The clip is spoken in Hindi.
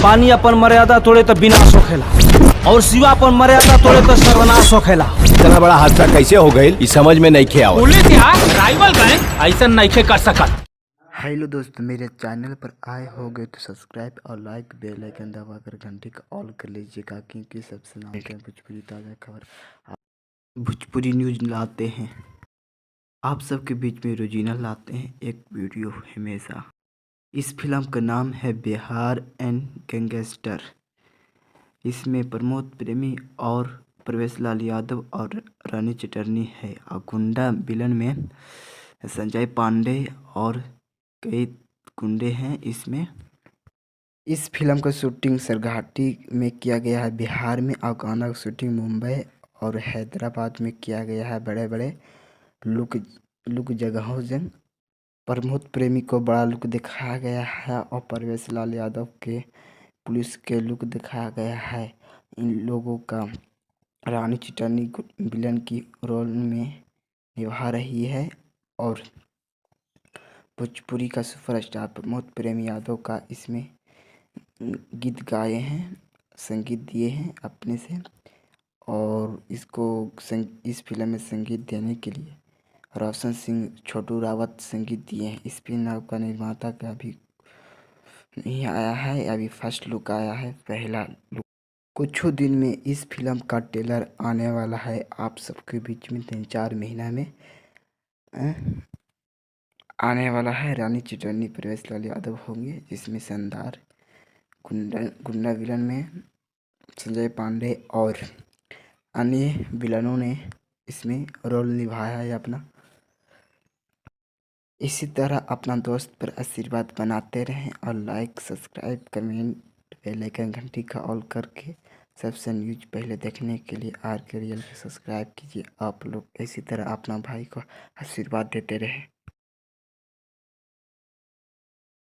पानी अपन मर्यादा तोड़े तो विनाश होखेला और शिवा अपन मर्यादा तोड़े तो सर्वनाश होखेला। इतना बड़ा हादसा कैसे हो गई इस समझ में नहीं खे आवत। पुलिस यार राइवल गैंग ऐसा नहीं कर सकत। हेलो दोस्तों, मेरे चैनल पर आए हो गए तो सब्सक्राइब और लाइक बेल आइकन दबाकर घंटी का ऑल कर लीजिएगा, क्योंकि सबसे नया भोजपुरी ताज़ा खबर भोजपुरी न्यूज लाते हैं, आप सबके बीच में रोजीना लाते हैं एक वीडियो हमेशा। इस फिल्म का नाम है बिहार एंड गैंगस्टर। इसमें प्रमोद प्रेमी और प्रवेश लाल यादव और रानी चटर्नी है और गुंडा विलन में संजय पांडे और कई गुंडे हैं। इसमें इस फिल्म का शूटिंग सरघाटी में किया गया है बिहार में, और गाना का शूटिंग मुंबई और हैदराबाद में किया गया है। बड़े बड़े लुक जगहों से प्रमोद प्रेमी को बड़ा लुक दिखाया गया है और प्रवेश लाल यादव के पुलिस के लुक दिखाया गया है। इन लोगों का रानी चिटनी विलन की रोल में निभा रही है और भोजपुरी का सुपरस्टार प्रमोद प्रेमी यादव का इसमें गीत गाए हैं, संगीत दिए हैं अपने से। और इस फिल्म में संगीत देने के लिए रोशन सिंह, छोटू रावत संगीत दिए हैं। इस फिल्म का निर्माता का अभी नहीं आया है, अभी फर्स्ट लुक आया है, पहला लुक। कुछ दिन में इस फिल्म का ट्रेलर आने वाला है आप सबके बीच में, 3-4 महीना में आने वाला है। रानी चिटनी प्रवेश लाल यादव होंगे, जिसमें शानदार गुंडा विलन में संजय पांडे और अन्य विलनों ने इसमें रोल निभाया है अपना। इसी तरह अपना दोस्त पर आशीर्वाद बनाते रहें और like, subscribe, comment, bell icon घंटी का ऑल करके सबसे न्यूज पहले देखने के लिए आर के रियल को सब्सक्राइब कीजिए। आप लोग इसी तरह अपना भाई को आशीर्वाद देते रहें।